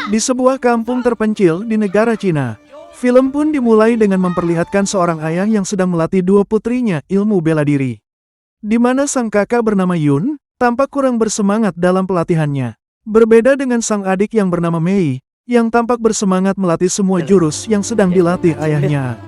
Di sebuah kampung terpencil di negara Cina, film pun dimulai dengan memperlihatkan seorang ayah yang sedang melatih dua putrinya ilmu bela diri. Di mana sang kakak bernama Yun, tampak kurang bersemangat dalam pelatihannya. Berbeda dengan sang adik yang bernama Mei, yang tampak bersemangat melatih semua jurus yang sedang dilatih ayahnya.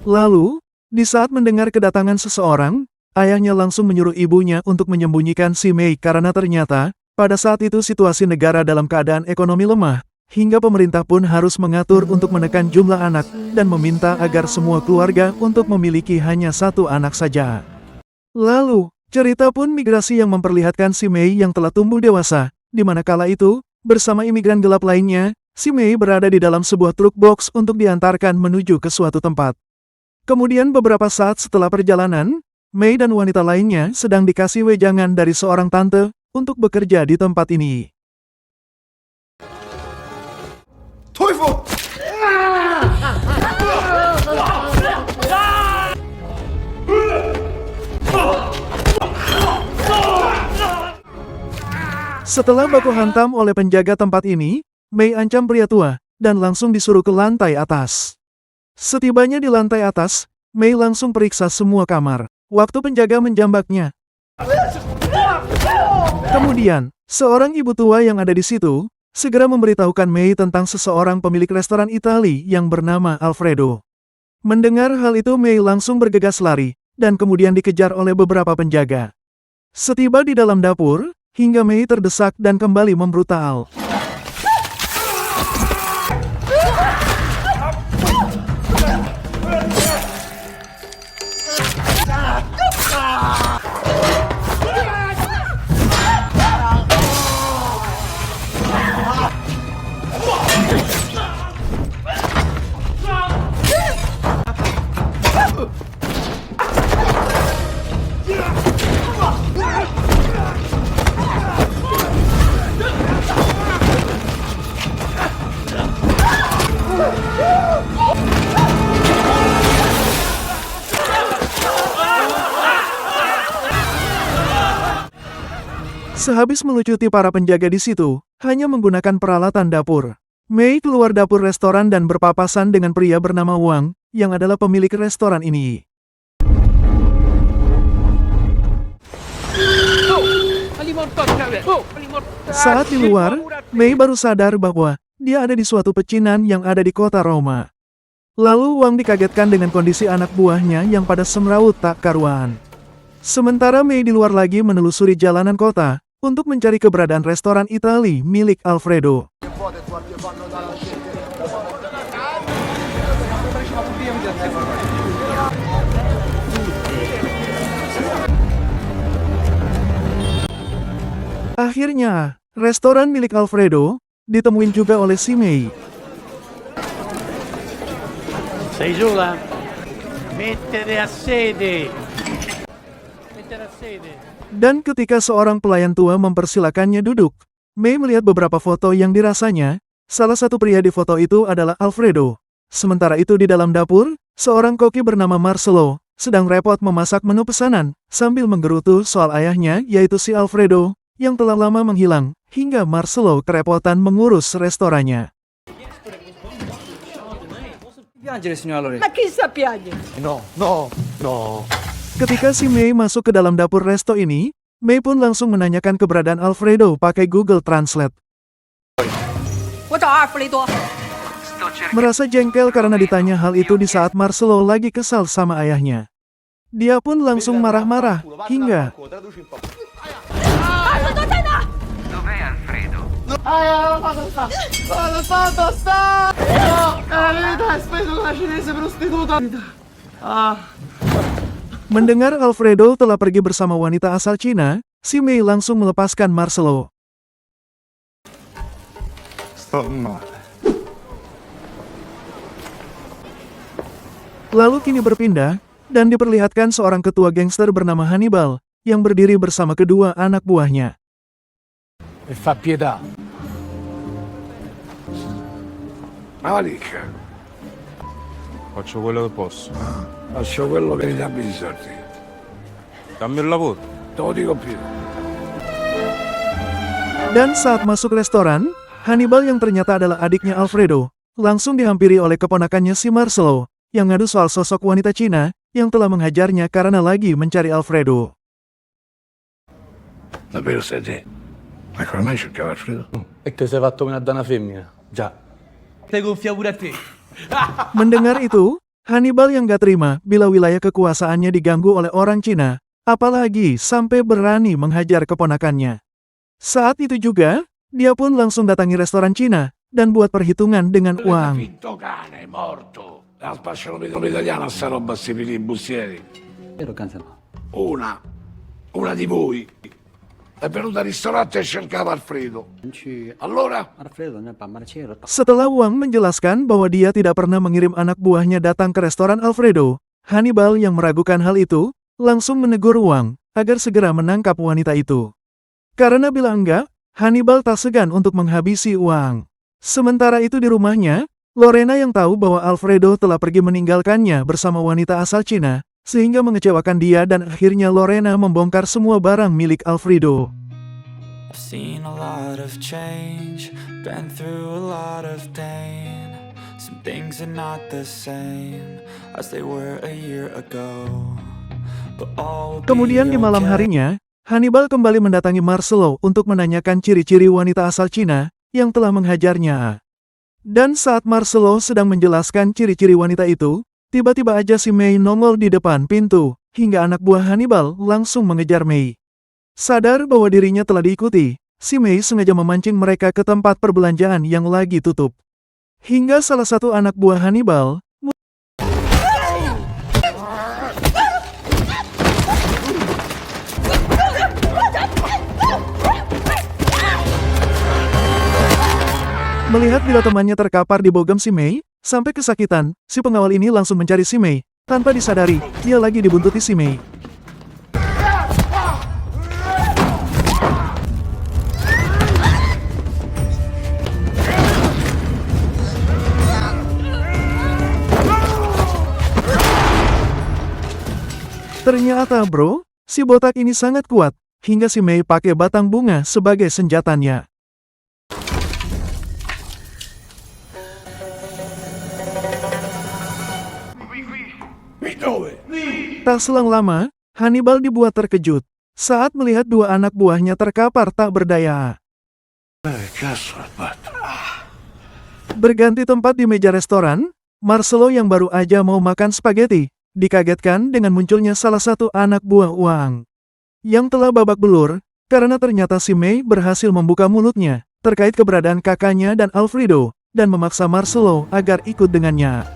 Lalu, di saat mendengar kedatangan seseorang, ayahnya langsung menyuruh ibunya untuk menyembunyikan si Mei karena ternyata, pada saat itu situasi negara dalam keadaan ekonomi lemah, hingga pemerintah pun harus mengatur untuk menekan jumlah anak dan meminta agar semua keluarga untuk memiliki hanya satu anak saja. Lalu, cerita pun migrasi yang memperlihatkan si Mei yang telah tumbuh dewasa, di mana kala itu, bersama imigran gelap lainnya, si Mei berada di dalam sebuah truk box untuk diantarkan menuju ke suatu tempat. Kemudian beberapa saat setelah perjalanan, Mei dan wanita lainnya sedang dikasih wejangan dari seorang tante untuk bekerja di tempat ini. Setelah baku hantam oleh penjaga tempat ini, Mei ancam pria tua dan langsung disuruh ke lantai atas. Setibanya di lantai atas, Mei langsung periksa semua kamar. Waktu penjaga menjambaknya. Kemudian, seorang ibu tua yang ada di situ, segera memberitahukan Mei tentang seseorang pemilik restoran Itali yang bernama Alfredo. Mendengar hal itu Mei langsung bergegas lari, dan kemudian dikejar oleh beberapa penjaga. Setiba di dalam dapur, hingga Mei terdesak dan kembali membrutal. Sehabis melucuti para penjaga di situ, hanya menggunakan peralatan dapur, Mei keluar dapur restoran dan berpapasan dengan pria bernama Wang, yang adalah pemilik restoran ini. Saat di luar, Mei baru sadar bahwa dia ada di suatu pecinan yang ada di kota Roma. Lalu Wang dikagetkan dengan kondisi anak buahnya yang pada semrawut tak karuan. Sementara Mei di luar lagi menelusuri jalanan kota, untuk mencari keberadaan restoran Itali milik Alfredo. Akhirnya, restoran milik Alfredo ditemuin juga oleh si Mei. Sei giù là? Mettere a sede. Mettere a sede. Dan ketika seorang pelayan tua mempersilakannya duduk, Mei melihat beberapa foto yang dirasanya, salah satu pria di foto itu adalah Alfredo. Sementara itu di dalam dapur, seorang koki bernama Marcelo, sedang repot memasak menu pesanan, sambil menggerutu soal ayahnya yaitu si Alfredo, yang telah lama menghilang, hingga Marcelo kerepotan mengurus restorannya. Ma chi sa piace? No. Ketika si Mei masuk ke dalam dapur resto ini, Mei pun langsung menanyakan keberadaan Alfredo pakai Google Translate. Merasa jengkel karena ditanya hal itu di saat Marcelo lagi kesal sama ayahnya. Dia pun langsung marah-marah, hingga... Dov'è Alfredo? Mendengar Alfredo telah pergi bersama wanita asal Cina, si Mei langsung melepaskan Marcelo. Lalu kini berpindah, dan diperlihatkan seorang ketua gangster bernama Hannibal, yang berdiri bersama kedua anak buahnya. E fa pietà. Faccio quello che posso. Faccio quello che mi dammi di soldi. Dammi il lavoro. Te lo dico più. Dan saat masuk restoran, Hannibal yang ternyata adalah adiknya Alfredo, langsung dihampiri oleh keponakannya si Marcelo, yang ngadu soal sosok wanita Cina yang telah menghajarnya karena lagi mencari Alfredo. Davvero sei te? Ma come mai cercava Alfredo? E che sei fatto una donna femmina? Già. Te gonfia pure a te. Mendengar itu, Hannibal yang gak terima bila wilayah kekuasaannya diganggu oleh orang Cina, apalagi sampai berani menghajar keponakannya. Saat itu juga, dia pun langsung datangi restoran Cina dan buat perhitungan dengan uang. Finto cane, morto. La spacciano italiana, sta roba, sti bustieri. Vero Cancelo? Una di voi è venuta al ristorante e cercava Alfredo. Allora? Alfredo, ne parla c'era. Setelah Wang menjelaskan bahwa dia tidak pernah mengirim anak buahnya datang ke restoran Alfredo, Hannibal yang meragukan hal itu, langsung menegur Wang agar segera menangkap wanita itu. Karena bila enggak, Hannibal tak segan untuk menghabisi Wang. Sementara itu di rumahnya, Lorena yang tahu bahwa Alfredo telah pergi meninggalkannya bersama wanita asal Cina, sehingga mengecewakan dia dan akhirnya Lorena membongkar semua barang milik Alfredo. I've seen a lot of change, been through a lot of pain. Some things are not the same as they were a year ago. But all will be Kemudian di malam okay. harinya, Hannibal kembali mendatangi Marcelo untuk menanyakan ciri-ciri wanita asal Cina yang telah menghajarnya. Dan saat Marcelo sedang menjelaskan ciri-ciri wanita itu, tiba-tiba aja si Mei nongol di depan pintu, hingga anak buah Hannibal langsung mengejar Mei. Sadar bahwa dirinya telah diikuti, si Mei sengaja memancing mereka ke tempat perbelanjaan yang lagi tutup. Hingga salah satu anak buah Hannibal melihat bila temannya terkapar di bogem si Mei, sampai kesakitan, si pengawal ini langsung mencari si Mei. Tanpa disadari, dia lagi dibuntuti si Mei. Ternyata bro, si botak ini sangat kuat, hingga si Mei pakai batang bunga sebagai senjatanya. Tak selang lama, Hannibal dibuat terkejut saat melihat dua anak buahnya terkapar tak berdaya. Berganti tempat di meja restoran, Marcelo yang baru aja mau makan spaghetti, dikagetkan dengan munculnya salah satu anak buah Wang yang telah babak belur, karena ternyata si Mei berhasil membuka mulutnya terkait keberadaan kakaknya dan Alfredo, dan memaksa Marcelo agar ikut dengannya.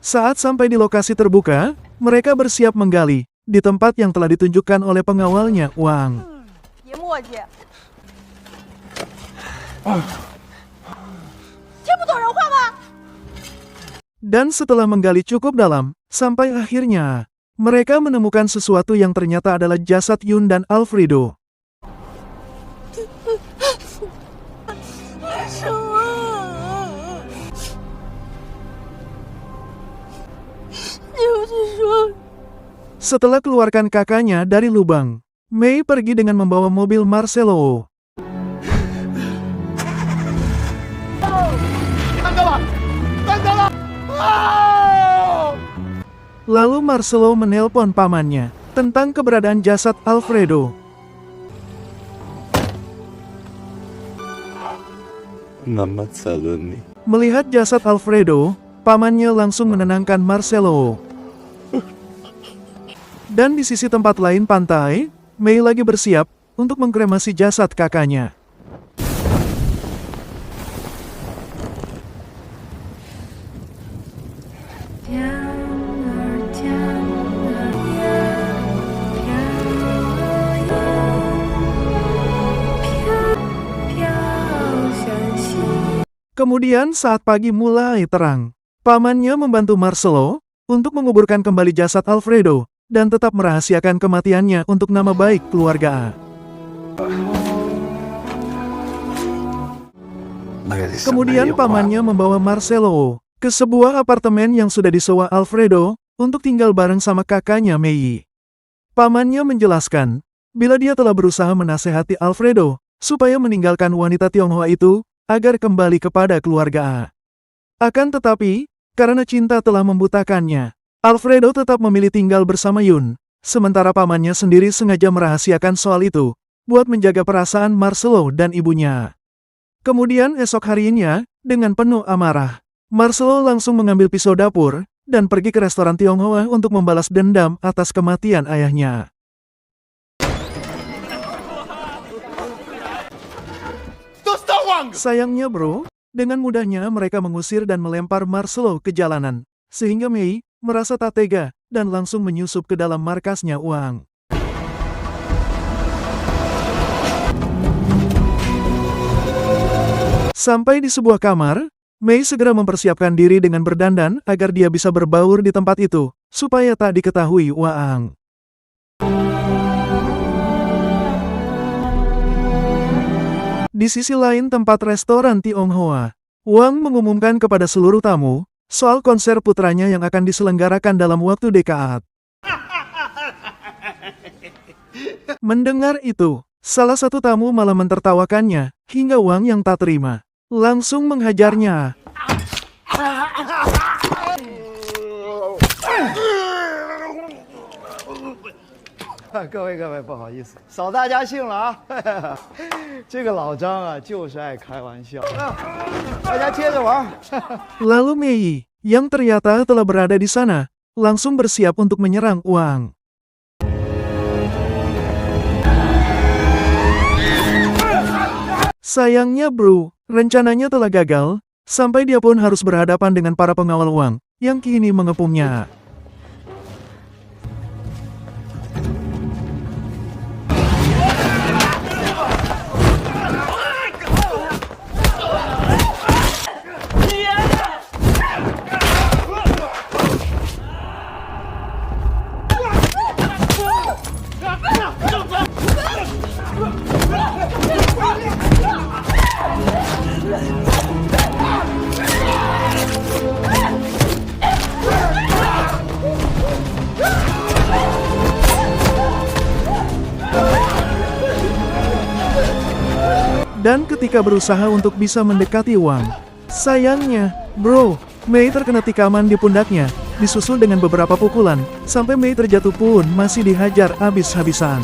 Saat sampai di lokasi terbuka, mereka bersiap menggali di tempat yang telah ditunjukkan oleh pengawalnya, Wang. Dan setelah menggali cukup dalam, sampai akhirnya, mereka menemukan sesuatu yang ternyata adalah jasad Yun dan Alfredo. Setelah keluarkan kakaknya dari lubang, Mei pergi dengan membawa mobil Marcelo. Lalu Marcelo menelpon pamannya tentang keberadaan jasad Alfredo. Melihat jasad Alfredo, pamannya langsung menenangkan Marcelo. Dan di sisi tempat lain pantai, Mei lagi bersiap untuk mengkremasi jasad kakaknya. Kemudian saat pagi mulai terang, pamannya membantu Marcelo untuk menguburkan kembali jasad Alfredo dan tetap merahasiakan kematiannya untuk nama baik keluarga. Kemudian pamannya membawa Marcelo ke sebuah apartemen yang sudah disewa Alfredo untuk tinggal bareng sama kakaknya Mei. Pamannya menjelaskan, bila dia telah berusaha menasehati Alfredo supaya meninggalkan wanita Tionghoa itu agar kembali kepada keluarga. Akan tetapi, karena cinta telah membutakannya, Alfredo tetap memilih tinggal bersama Yun, sementara pamannya sendiri sengaja merahasiakan soal itu, buat menjaga perasaan Marcelo dan ibunya. Kemudian esok harinya, dengan penuh amarah, Marcelo langsung mengambil pisau dapur, dan pergi ke restoran Tionghoa untuk membalas dendam atas kematian ayahnya. Sayangnya bro, dengan mudahnya mereka mengusir dan melempar Marcelo ke jalanan, sehingga Mei merasa tak tega dan langsung menyusup ke dalam markasnya Wang. Sampai di sebuah kamar, Mei segera mempersiapkan diri dengan berdandan agar dia bisa berbaur di tempat itu, supaya tak diketahui Wang. Di sisi lain tempat restoran Tionghoa, Wang mengumumkan kepada seluruh tamu soal konser putranya yang akan diselenggarakan dalam waktu dekat. Mendengar itu, salah satu tamu malah mentertawakannya, hingga Wang yang tak terima langsung menghajarnya. 各位，不好意思，扫大家兴了啊！这个老张啊，就是爱开玩笑。大家接着玩。 Lalu Mei, yang ternyata telah berada di sana, langsung bersiap untuk menyerang Wang. Sayangnya bro, rencananya telah gagal, sampai dia pun harus berhadapan dengan para pengawal Wang, yang kini mengepungnya. Dan ketika berusaha untuk bisa mendekati Wang, sayangnya, bro, Mei terkena tikaman di pundaknya, disusul dengan beberapa pukulan, sampai Mei terjatuh pun masih dihajar habis-habisan.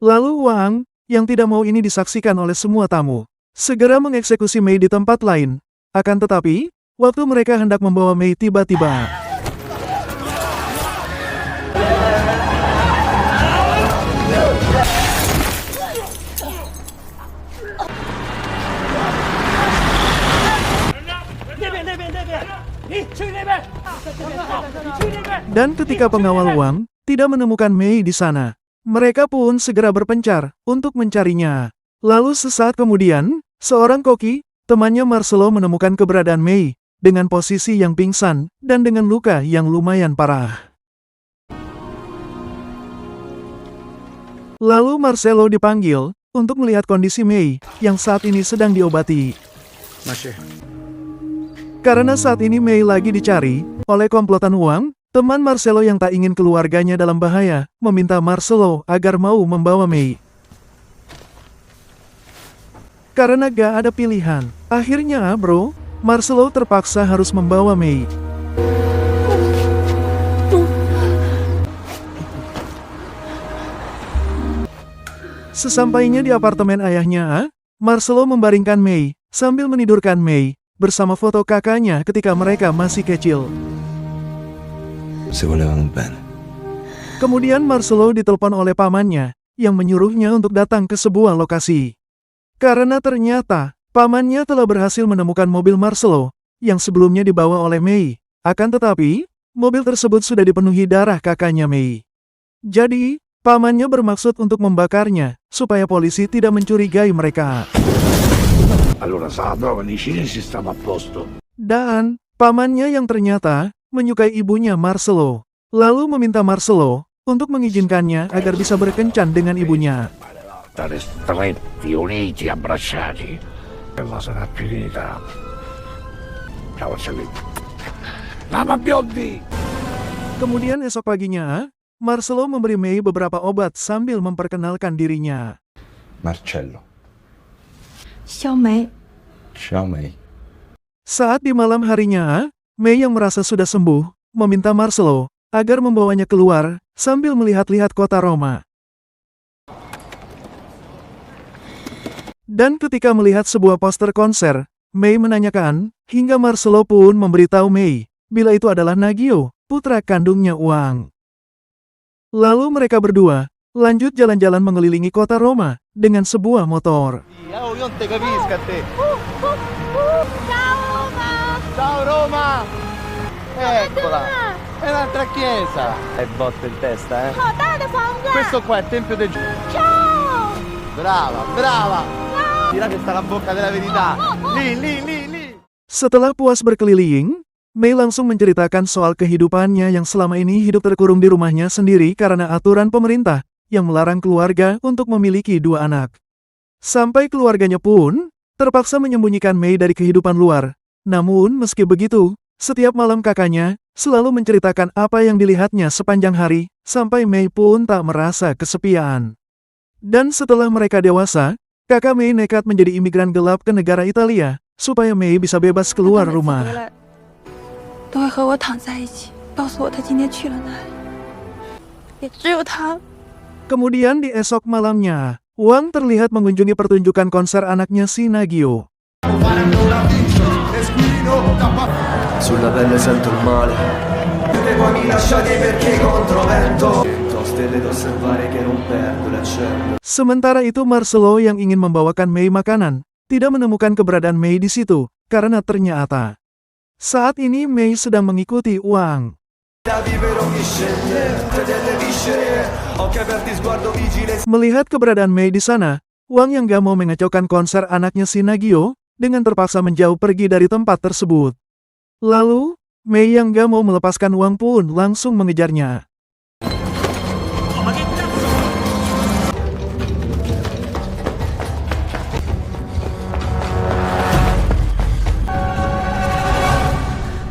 Lalu Wang, yang tidak mau ini disaksikan oleh semua tamu, segera mengeksekusi Mei di tempat lain. Akan tetapi, waktu mereka hendak membawa Mei tiba-tiba. Dan ketika pengawal Wang tidak menemukan Mei di sana, mereka pun segera berpencar untuk mencarinya. Lalu sesaat kemudian, seorang koki, temannya Marcelo menemukan keberadaan Mei, dengan posisi yang pingsan, dan dengan luka yang lumayan parah. Lalu Marcelo dipanggil, untuk melihat kondisi Mei, yang saat ini sedang diobati. Karena saat ini Mei lagi dicari, oleh komplotan Wang, teman Marcelo yang tak ingin keluarganya dalam bahaya, meminta Marcelo agar mau membawa Mei. Karena gak ada pilihan, akhirnya bro, Marcelo terpaksa harus membawa Mei. Sesampainya di apartemen ayahnya, Marcelo membaringkan Mei, sambil menidurkan Mei, bersama foto kakaknya ketika mereka masih kecil. Kemudian Marcelo ditelepon oleh pamannya, yang menyuruhnya untuk datang ke sebuah lokasi. Karena ternyata, pamannya telah berhasil menemukan mobil Marcelo, yang sebelumnya dibawa oleh Mei. Akan tetapi, mobil tersebut sudah dipenuhi darah kakaknya Mei. Jadi, pamannya bermaksud untuk membakarnya, supaya polisi tidak mencurigai mereka. Allora sa la prova, i cinesi stanno a posto. Dan, pamannya yang ternyata menyukai ibunya Marcelo, lalu meminta Marcelo untuk mengizinkannya agar bisa berkencan dengan ibunya. Stare stretti, uniti, abbracciati. E la sarà finita. Ciao, Celine. Lama biondi! Kemudian esok paginya, Marcelo memberi Mei beberapa obat sambil memperkenalkan dirinya. Marcello. Xiao Mei. Ciao Mei. Saat di malam harinya, Mei yang merasa sudah sembuh, meminta Marcelo agar membawanya keluar sambil melihat-lihat kota Roma. Dan ketika melihat sebuah poster konser, Mei menanyakan, hingga Marcelo pun memberitahu Mei bila itu adalah Nagio, putra kandungnya Wang. Lalu mereka berdua lanjut jalan-jalan mengelilingi kota Roma dengan sebuah motor. Oh, io non te capisco a te. Ciao Roma. Ciao Roma! Eccola! È un'altra chiesa! Hai botte in testa, eh? 好大的房子。 Questo qua è il Tempio del Giuda. Ciao. Brava, brava! Di là che sta la bocca della verità. Lì. Setelah puas berkeliling, Mei langsung menceritakan soal kehidupannya yang selama ini hidup terkurung di rumahnya sendiri karena aturan pemerintah yang melarang keluarga untuk memiliki 2 anak. Sampai keluarganya pun terpaksa menyembunyikan Mei dari kehidupan luar. Namun meski begitu, setiap malam kakaknya selalu menceritakan apa yang dilihatnya sepanjang hari, sampai Mei pun tak merasa kesepian. Dan setelah mereka dewasa, kakak Mei nekat menjadi imigran gelap ke negara Italia, supaya Mei bisa bebas keluar rumah. 都会和我躺在一起，告诉我他今天去了哪里。也只有他。 Kemudian di esok malamnya, Wang terlihat mengunjungi pertunjukan konser anaknya si Nagio. Sulla pelle sento il male. Tutte poi mi lasciate perché controvento. Stelle da osservare che non perdo l'accenno. Sementara itu Marcelo yang ingin membawakan Mei makanan, tidak menemukan keberadaan Mei di situ, karena ternyata saat ini Mei sedang mengikuti Wang. Melihat keberadaan Mei di sana, Wang yang gak mau mengacaukan konser anaknya si Nagio, dengan terpaksa menjauh pergi dari tempat tersebut. Lalu, Mei yang gak mau melepaskan Wang pun langsung mengejarnya.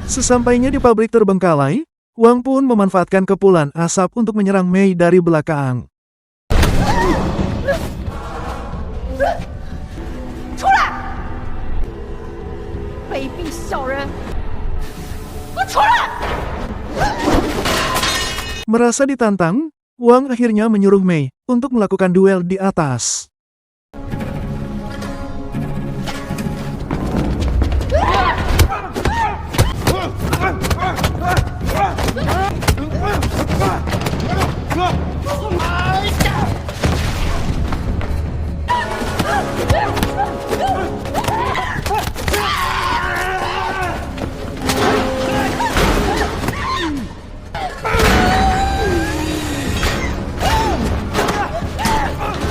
Sesampainya di pabrik terbengkalai, Wang pun memanfaatkan kepulan asap untuk menyerang Mei dari belakang. Merasa ditantang, Wang akhirnya menyuruh Mei untuk melakukan duel di atas.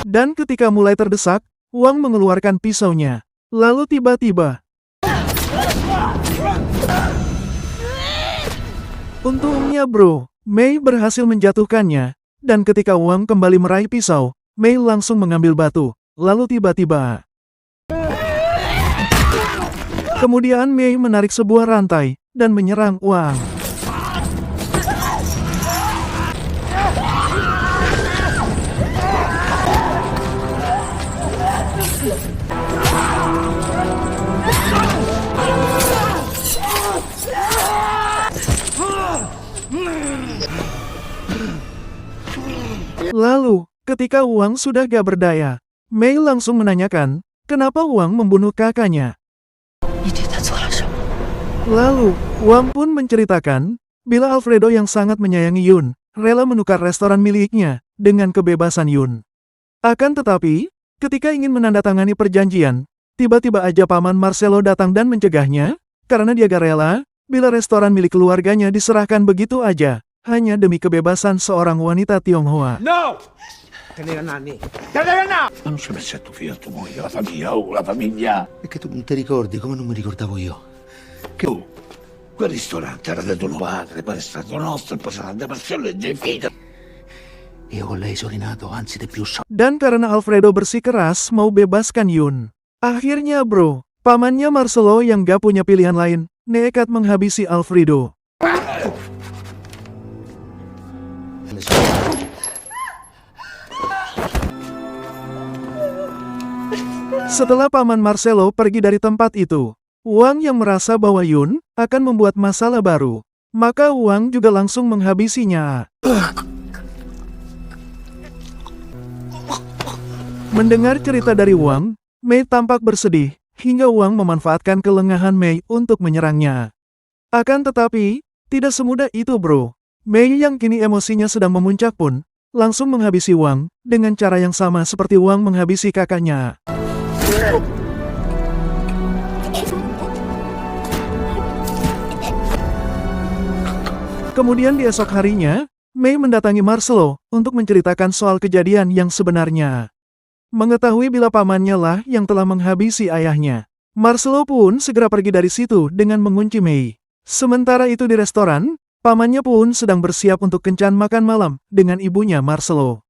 Dan ketika mulai terdesak, Wang mengeluarkan pisaunya. Lalu tiba-tiba, untungnya bro, Mei berhasil menjatuhkannya. Dan ketika Wang kembali meraih pisau, Mei langsung mengambil batu. Lalu tiba-tiba, kemudian Mei menarik sebuah rantai dan menyerang Wang. Lalu, ketika Wang sudah gak berdaya, Mei langsung menanyakan, kenapa Wang membunuh kakaknya. Lalu, Wang pun menceritakan, bila Alfredo yang sangat menyayangi Yun, rela menukar restoran miliknya dengan kebebasan Yun. Akan tetapi, ketika ingin menandatangani perjanjian, tiba-tiba aja paman Marcelo datang dan mencegahnya, karena dia gak rela, bila restoran milik keluarganya diserahkan begitu aja, hanya demi kebebasan seorang wanita Tionghoa. No! Tenere Nanni! Ma non ci pensi a tuo figlio, a tua moglie, la famiglia! E che tu non ti ricordi come non mi ricordavo io? Che tu, quel ristorante era di tuo padre, poi è stato nostro, e poi sarà da passione e di figlia. Io con lei sono rinato, anzi di più so. Dan karena Alfredo bersikeras mau bebaskan Yun. Akhirnya bro, pamannya Marcelo yang gak punya pilihan lain, nekat menghabisi Alfredo. Setelah paman Marcelo pergi dari tempat itu, Wang yang merasa bahwa Yun akan membuat masalah baru, maka Wang juga langsung menghabisinya. Mendengar cerita dari Wang, Mei tampak bersedih, hingga Wang memanfaatkan kelengahan Mei untuk menyerangnya. Akan tetapi, tidak semudah itu bro. Mei yang kini emosinya sedang memuncak pun, langsung menghabisi Wang, dengan cara yang sama seperti Wang menghabisi kakaknya. Kemudian di esok harinya, Mei mendatangi Marcelo untuk menceritakan soal kejadian yang sebenarnya. Mengetahui bila pamannya lah yang telah menghabisi ayahnya, Marcelo pun segera pergi dari situ dengan mengunci Mei. Sementara itu di restoran, pamannya pun sedang bersiap untuk kencan makan malam dengan ibunya Marcelo.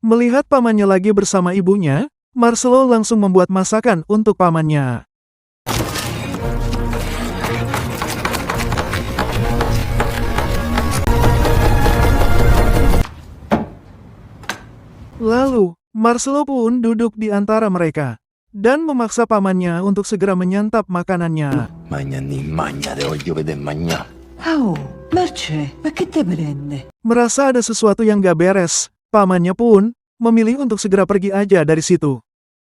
Melihat pamannya lagi bersama ibunya, Marcelo langsung membuat masakan untuk pamannya. Lalu, Marcelo pun duduk di antara mereka, dan memaksa pamannya untuk segera menyantap makanannya. Merasa ada sesuatu yang gak beres, pamannya pun memilih untuk segera pergi aja dari situ.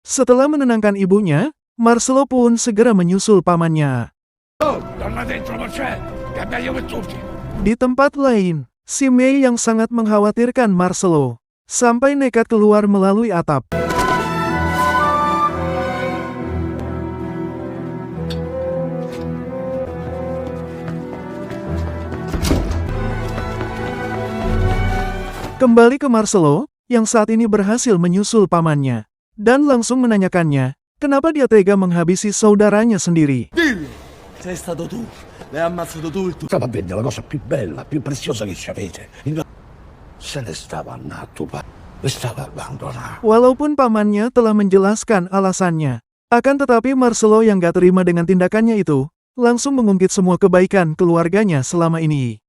Setelah menenangkan ibunya, Marcelo pun segera menyusul pamannya. Di tempat lain, si Mei yang sangat mengkhawatirkan Marcelo, sampai nekat keluar melalui atap. Kembali ke Marcelo, yang saat ini berhasil menyusul pamannya, dan langsung menanyakannya, kenapa dia tega menghabisi saudaranya sendiri. Sei stato tu, l'hai ammazzato tu il tuo. Stava a vendere la cosa più bella, più preziosa che ci avete. Se ne stava andato, stava abbandonato. Walaupun pamannya telah menjelaskan alasannya, akan tetapi Marcelo yang gak terima dengan tindakannya itu, langsung mengungkit semua kebaikan keluarganya selama ini.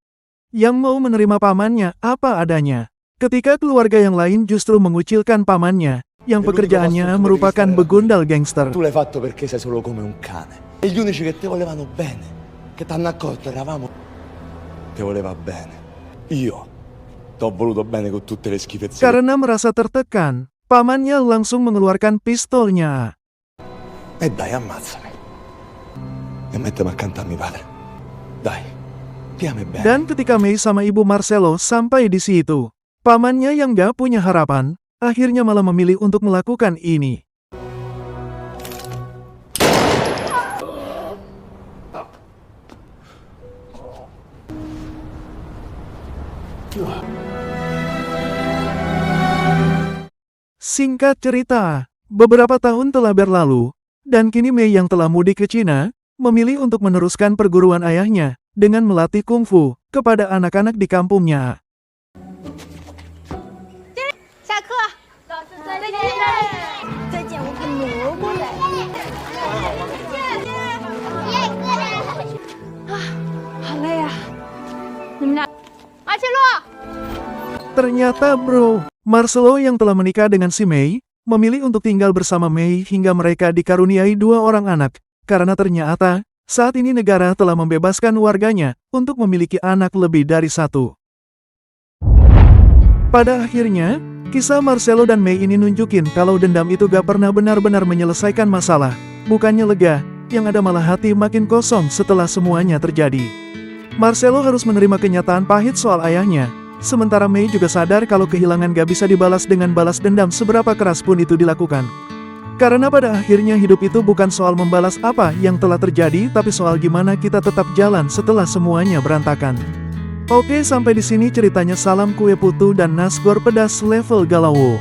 Yang mau menerima pamannya apa adanya. Ketika keluarga yang lain justru mengucilkan pamannya, yang pekerjaannya merupakan begundal gangster. Tu l'hai fatto perché sei solo come un cane. E gli unici che te volevano bene, che t'hanno accolto, eravamo. Te voleva bene. Io t'ho voluto bene con tutte le schifezze. Karena merasa tertekan, pamannya langsung mengeluarkan pistolnya. E dai, ammazzami. E mettimi accanto a mio padre. Dai, chiami bene. Dan ketika Mei sama ibu Marcelo sampai di situ, pamannya yang gak punya harapan, akhirnya malah memilih untuk melakukan ini. Singkat cerita, beberapa tahun telah berlalu, dan kini Mei yang telah mudik ke Cina, memilih untuk meneruskan perguruan ayahnya dengan melatih kungfu kepada anak-anak di kampungnya. Ternyata bro, Marcelo yang telah menikah dengan si Mei, memilih untuk tinggal bersama Mei hingga mereka dikaruniai 2 orang anak, karena ternyata, saat ini negara telah membebaskan warganya untuk memiliki anak lebih dari 1. Pada akhirnya, kisah Marcelo dan Mei ini nunjukin kalau dendam itu gak pernah benar-benar menyelesaikan masalah, bukannya lega, yang ada malah hati makin kosong setelah semuanya terjadi. Marcelo harus menerima kenyataan pahit soal ayahnya, sementara Mei juga sadar kalau kehilangan gak bisa dibalas dengan balas dendam seberapa keras pun itu dilakukan. Karena pada akhirnya hidup itu bukan soal membalas apa yang telah terjadi, tapi soal gimana kita tetap jalan setelah semuanya berantakan. Oke, sampai di sini ceritanya. Salam kue putu dan nasgor pedas level Galawo.